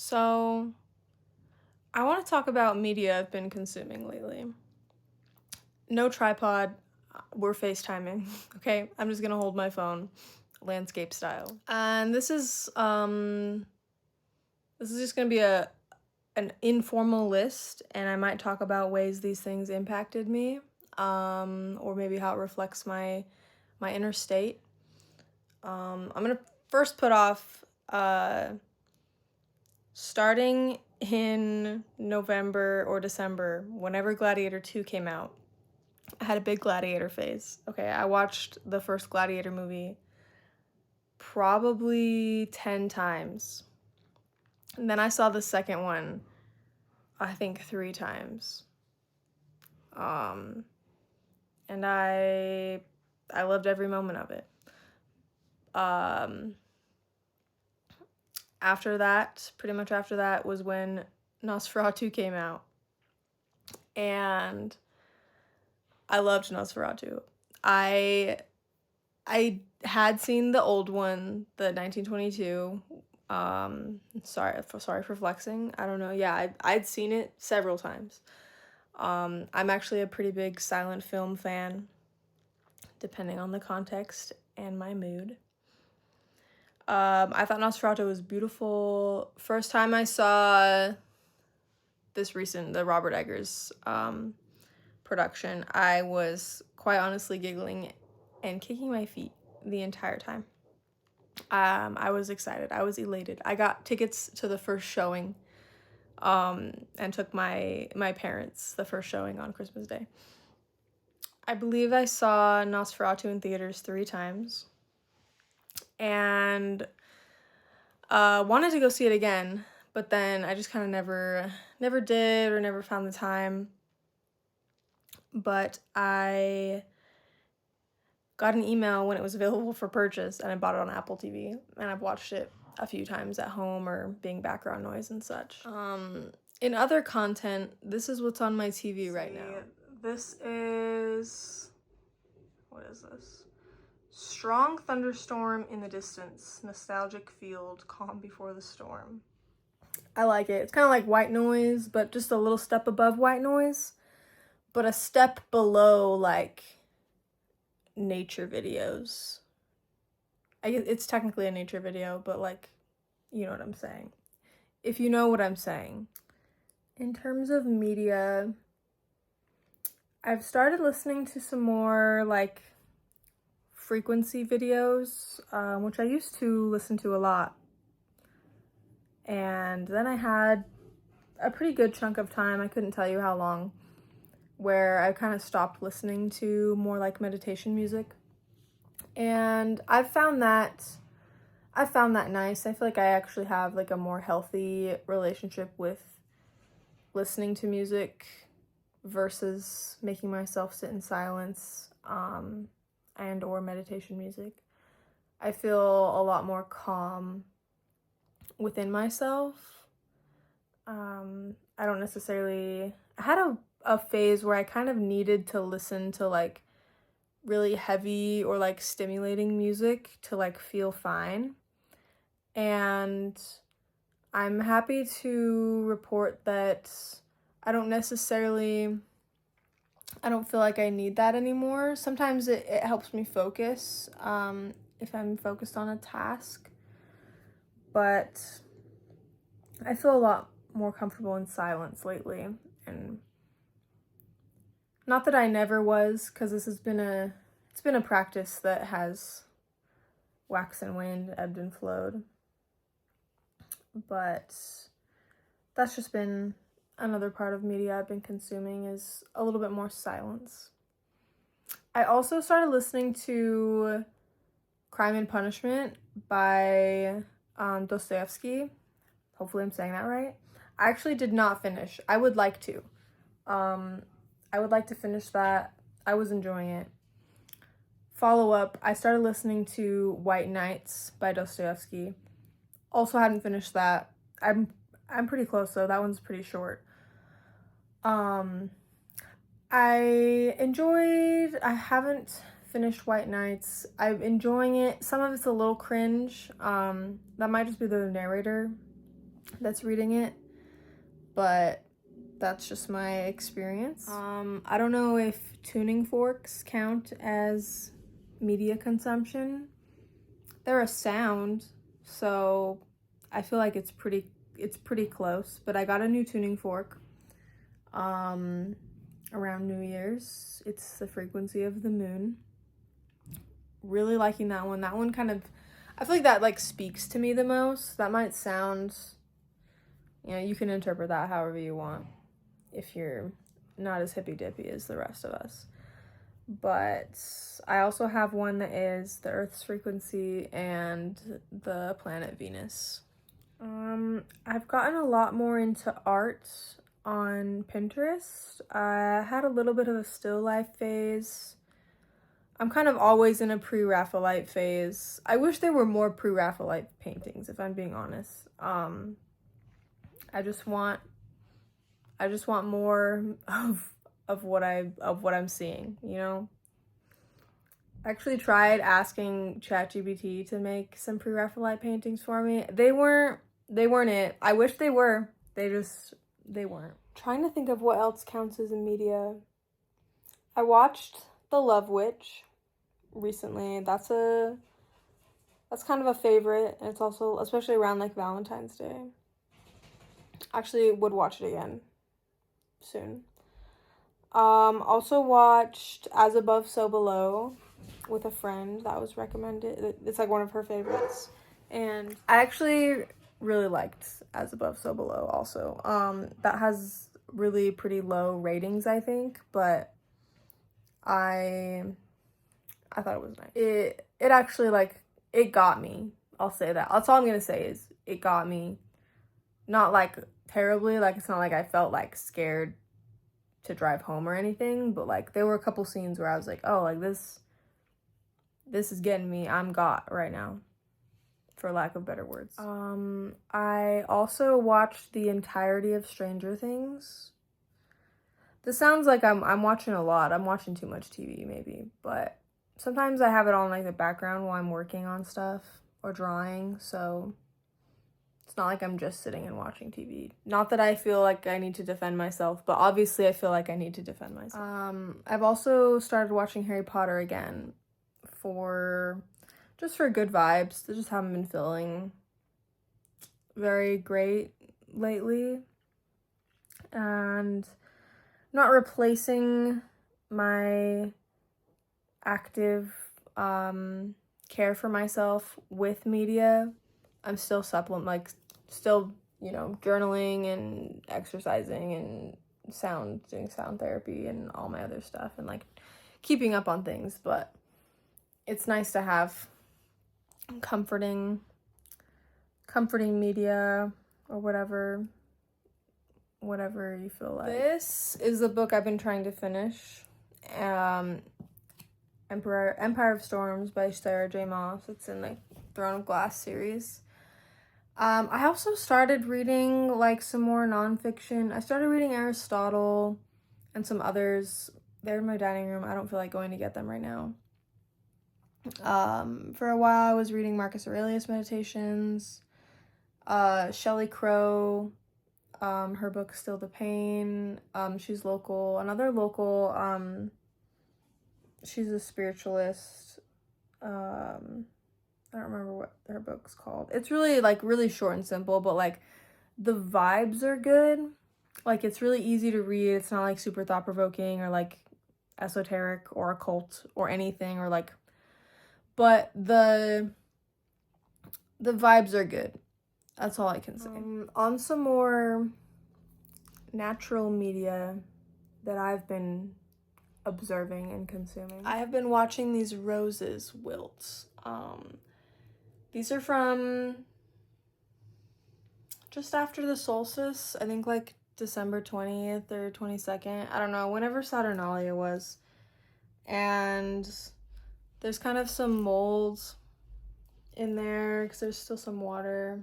So, I want to talk about media I've been consuming lately. No tripod, we're FaceTiming, okay? I'm just gonna hold my phone, landscape style. And this is just gonna be an informal list, and I might talk about ways these things impacted me, or maybe how it reflects my inner state. I'm gonna first put off starting in November or December, whenever Gladiator 2 came out. I had a big Gladiator phase. Okay, I watched the first Gladiator movie probably 10 times. And then I saw the second one, I think 3 times. And I loved every moment of it. Pretty much after that was when Nosferatu came out. And I loved Nosferatu. I had seen the old one, the 1922. Sorry for flexing. I don't know. Yeah, I'd seen it several times. I'm actually a pretty big silent film fan, depending on the context and my mood. I thought Nosferatu was beautiful. First time I saw the Robert Eggers production, I was quite honestly giggling and kicking my feet the entire time. I was excited. I was elated. I got tickets to the first showing, and took my parents the first showing on Christmas Day. I believe I saw Nosferatu in theaters 3 times, and wanted to go see it again, but then I just kind of never did or never found the time. But I got an email when it was available for purchase, and I bought it on Apple TV, and I've watched it a few times at home or being background noise and such. In other content, this is what's on my TV right now. This is... what is this? Strong thunderstorm in the distance, nostalgic field, calm before the storm. I like it. It's kind of like white noise, but just a little step above white noise, but a step below, like, nature videos. I guess it's technically a nature video, but, like, you know what I'm saying. If you know what I'm saying. In terms of media, I've started listening to some more, like, frequency videos, which I used to listen to a lot. And then I had a pretty good chunk of time, I couldn't tell you how long, where I kind of stopped listening to more like meditation music. And I've found that nice. I feel like I actually have like a more healthy relationship with listening to music versus making myself sit in silence, and or meditation music. I feel a lot more calm within myself. I don't necessarily... I had a phase where I kind of needed to listen to like really heavy or like stimulating music to like feel fine. And I'm happy to report that I don't feel like I need that anymore. Sometimes it helps me focus, if I'm focused on a task. But I feel a lot more comfortable in silence lately. And not that I never was, because it's been a practice that has waxed and waned, ebbed and flowed. But that's just been another part of media I've been consuming, is a little bit more silence. I also started listening to Crime and Punishment by Dostoevsky. Hopefully I'm saying that right. I actually did not finish. I would like to. I would like to finish that. I was enjoying it. Follow up, I started listening to White Nights by Dostoevsky. Also hadn't finished that. I'm pretty close though. That one's pretty short. I haven't finished White Nights. I'm enjoying it. Some of it's a little cringe. That might just be the narrator. that's reading it, but that's just my experience. I don't know if tuning forks count as media consumption. They're a sound, so I feel like it's pretty close, but I got a new tuning fork around New Year's. It's the frequency of the moon. Really liking that one. That one kind of, I feel like that like speaks to me the most. That might sound, you can interpret that however you want if you're not as hippy dippy as the rest of us. But I also have one that is the Earth's frequency and the planet Venus. I've gotten a lot more into art on Pinterest. I had a little bit of a still life phase. I'm kind of always in a pre-Raphaelite phase. I wish there were more pre-Raphaelite paintings, if I'm being honest. I just want more of what I'm seeing, I actually tried asking ChatGPT to make some pre-Raphaelite paintings for me. They weren't it. I wish they were. They weren't. Trying to think of what else counts as a media. I watched The Love Witch recently. That's kind of a favorite, and it's also especially around like Valentine's Day. Actually would watch it again soon. Also watched As Above So Below with a friend. That was recommended. It's like one of her favorites, and I actually really liked As Above So Below also. That has really pretty low ratings, I think, but I thought it was nice. It actually like it got me. I'll say that. That's all I'm gonna say is it got me. Not like terribly, like it's not like I felt like scared to drive home or anything, but like there were a couple scenes where I was like, oh, like this is getting me. I'm got right now, for lack of better words. I also watched the entirety of Stranger Things. This sounds like I'm watching a lot. I'm watching too much TV maybe, but sometimes I have it on like the background while I'm working on stuff or drawing, so it's not like I'm just sitting and watching TV. Not that I feel like I need to defend myself, but obviously I feel like I need to defend myself. I've also started watching Harry Potter again for good vibes. They just haven't been feeling very great lately. And not replacing my active care for myself with media. I'm still journaling and exercising and doing sound therapy and all my other stuff and like keeping up on things, but it's nice to have comforting media or whatever you feel like. This is the book I've been trying to finish. Empire of Storms by Sarah J. Maas. It's in the Throne of Glass series. I also started reading like some more nonfiction. I started reading Aristotle and some others. They're in my dining room. I don't feel like going to get them right now. For a while I was reading Marcus Aurelius Meditations, Shelley Crow, her book Still the Pain. She's local. Another local, she's a spiritualist. I don't remember what her book's called. It's really like really short and simple, but like the vibes are good. Like it's really easy to read. It's not like super thought-provoking or like esoteric or occult or anything, or like, but the vibes are good. That's all I can say. On some more natural media that I've been observing and consuming, I have been watching these roses wilt. These are from just after the solstice, I think like December 20th or 22nd. I don't know, whenever Saturnalia was. And there's kind of some mold in there because there's still some water.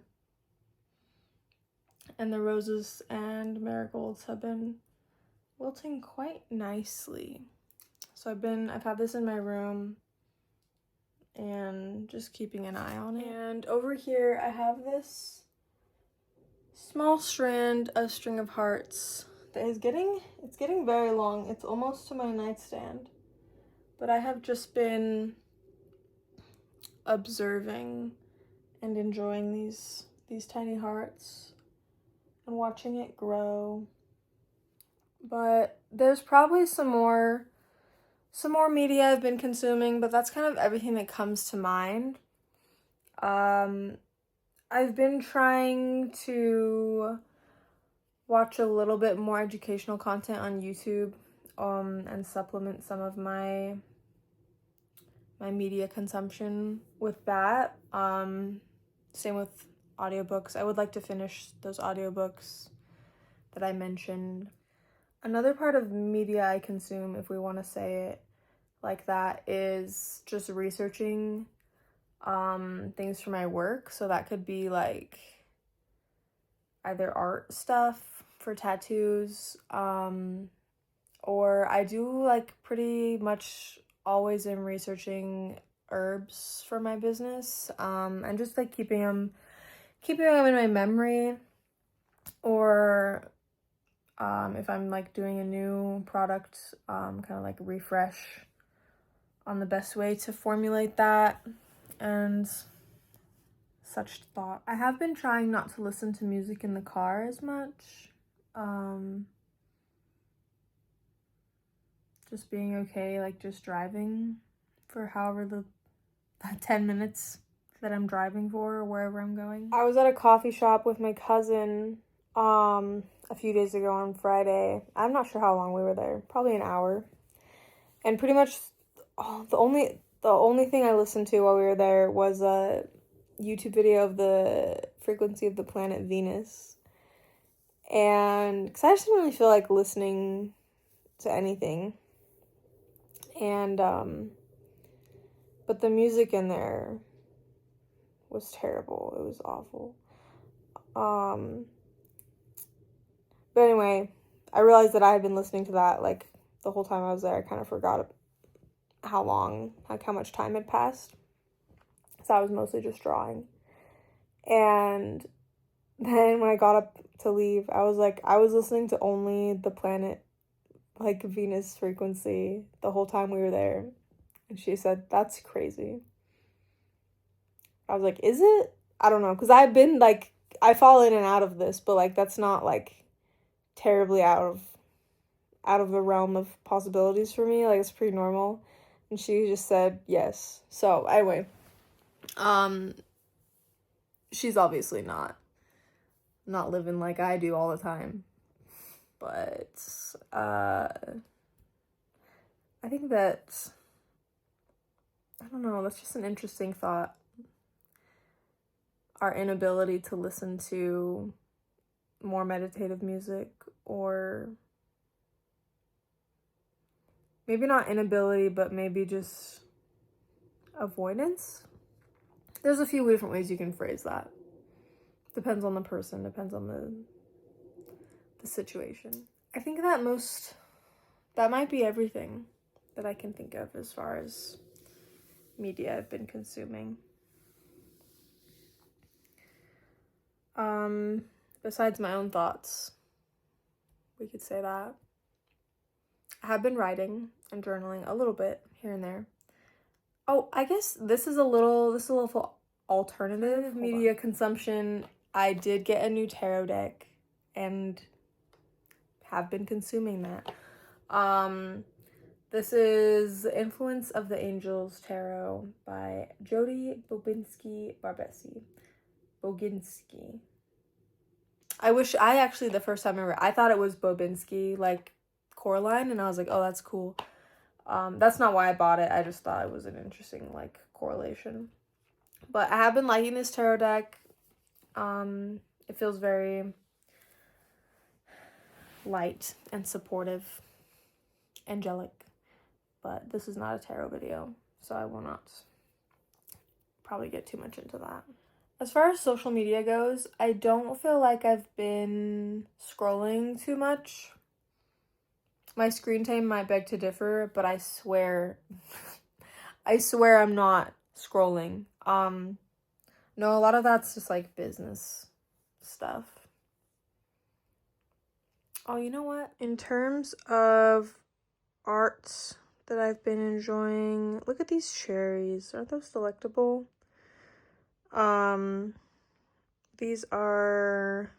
And the roses and marigolds have been wilting quite nicely. So I've had this in my room and just keeping an eye on it. And over here I have this small strand of string of hearts that is getting very long. It's almost to my nightstand. But I have just been observing and enjoying these tiny hearts and watching it grow. But there's probably some more media I've been consuming, but that's kind of everything that comes to mind. I've been trying to watch a little bit more educational content on YouTube, and supplement some of my media consumption with that. Same with audiobooks. I would like to finish those audiobooks that I mentioned. Another part of media I consume, if we want to say it like that, is just researching things for my work. So that could be like either art stuff for tattoos, or I do like pretty much always am researching herbs for my business, and just like keeping them in my memory, or if I'm like doing a new product, kind of like refresh on the best way to formulate that and such thought. I have been trying not to listen to music in the car as much. Just being okay, like just driving for however the 10 minutes that I'm driving for or wherever I'm going. I was at a coffee shop with my cousin a few days ago on Friday. I'm not sure how long we were there, probably an hour. And pretty much the only thing I listened to while we were there was a YouTube video of the frequency of the planet Venus. And because I just didn't really feel like listening to anything. And but the music in there was terrible. It was awful. But anyway, I realized that I had been listening to that like the whole time I was there. I kind of forgot how much time had passed. So I was mostly just drawing. And then when I got up to leave, I was listening to only the planet, like Venus frequency the whole time we were there. And she said, "That's crazy." I was like, "Is it?" I don't know, because I've been like, I fall in and out of this, but like that's not like terribly out of the realm of possibilities for me. Like it's pretty normal. And she just said yes. So anyway, she's obviously not living like I do all the time. But I think that, I don't know, that's just an interesting thought. Our inability to listen to more meditative music, or maybe not inability, but maybe just avoidance. There's a few different ways you can phrase that. Depends on the person, depends on the situation. I think that might be everything that I can think of as far as media I've been consuming. Besides my own thoughts, we could say that. I have been writing and journaling a little bit here and there. Oh, I guess this is a little alternative media consumption. I did get a new tarot deck and have been consuming that. This is The Influence of the Angels Tarot by Jody Boginski. The first time I thought it was Bobinski, like Coraline, and I was like, oh, that's cool. That's not why I bought it. I just thought it was an interesting, like, correlation. But I have been liking this tarot deck. It feels very light and supportive, angelic. But this is not a tarot video, so I will not probably get too much into that. As far as social media goes, I don't feel like I've been scrolling too much. My screen time might beg to differ, but I swear I'm not scrolling. No, a lot of that's just like business stuff. Oh, you know what? In terms of arts that I've been enjoying, look at these cherries. Aren't those delectable? These are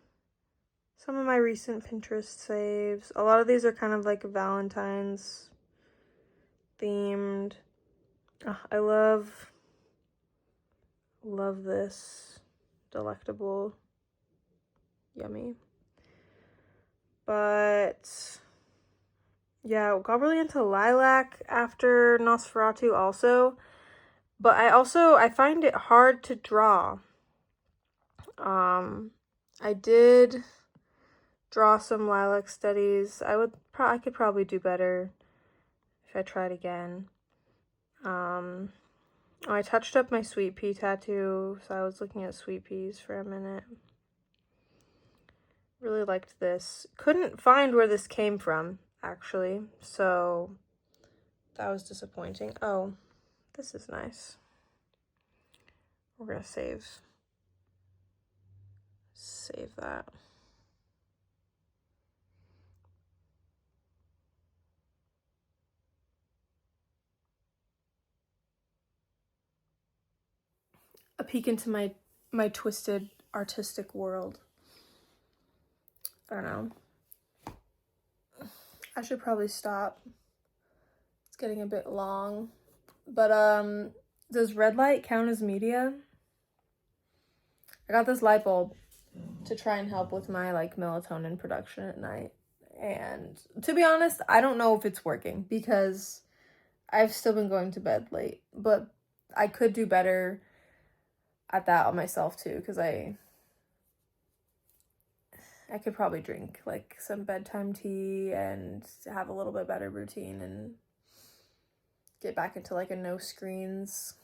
some of my recent Pinterest saves. A lot of these are kind of like Valentine's themed. I love this. Delectable. Yummy. But yeah, got really into lilac after Nosferatu also. But I find it hard to draw. I did draw some lilac studies. I could probably do better if I tried again. I touched up my sweet pea tattoo, so I was looking at sweet peas for a minute. Really liked this. Couldn't find where this came from, actually, so that was disappointing. Oh, this is nice. We're gonna save that. A peek into my twisted artistic world. I don't know. I should probably stop. It's getting a bit long. But does red light count as media? I got this light bulb to try and help with my like melatonin production at night. And to be honest, I don't know if it's working because I've still been going to bed late, but I could do better at that on myself too, because I could probably drink like some bedtime tea and have a little bit better routine and get back into like a no screens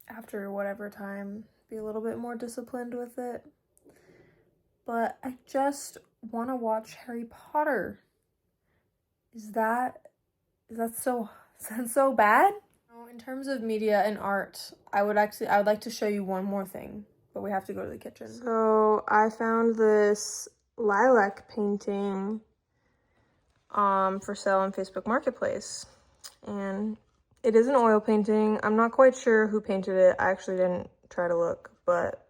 after whatever time, be a little bit more disciplined with it. But I just want to watch Harry Potter. Is that so bad? In terms of media and art, I would like to show you one more thing, but we have to go to the kitchen. So I found this lilac painting for sale on Facebook Marketplace, and it is an oil painting. I'm not quite sure who painted it. I actually didn't try to look, but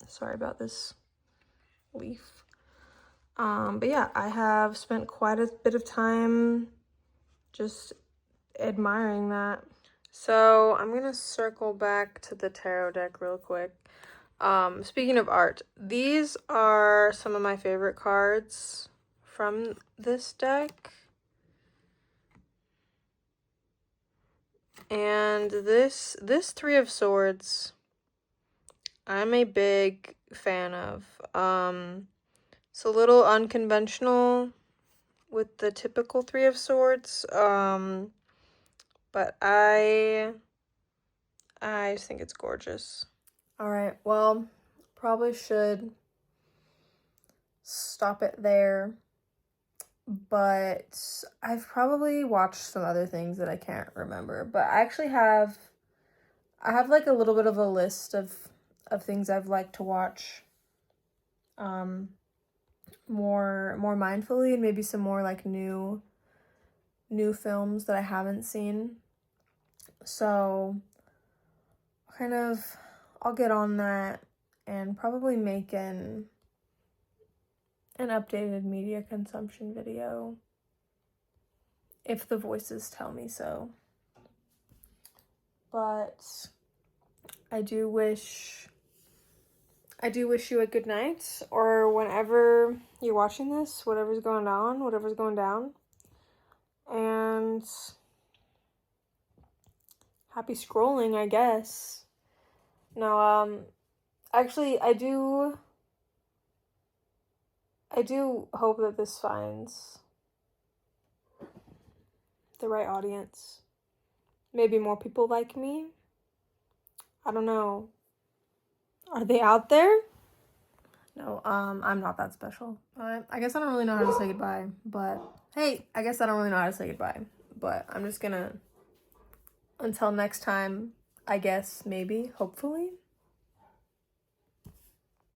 sorry about this leaf. But yeah, I have spent quite a bit of time just admiring that. So I'm gonna circle back to the tarot deck real quick. Speaking of art, these are some of my favorite cards from this deck. And this Three of Swords, I'm a big fan of. It's a little unconventional with the typical Three of Swords, but I just think it's gorgeous. All right, well, probably should stop it there, but I've probably watched some other things that I can't remember, but I actually have like a little bit of a list of things I've liked to watch more mindfully, and maybe some more like new films that I haven't seen. So I'll get on that and probably make an updated media consumption video if the voices tell me so. But I do wish you a good night, or whenever you're watching this, whatever's going down. And happy scrolling, I guess. No, actually, I do hope that this finds the right audience. Maybe more people like me. I don't know. Are they out there? No, I'm not that special. I guess I don't really know how to say goodbye, but hey, I guess I don't really know how to say goodbye, but I'm just gonna, until next time, I guess, maybe, hopefully.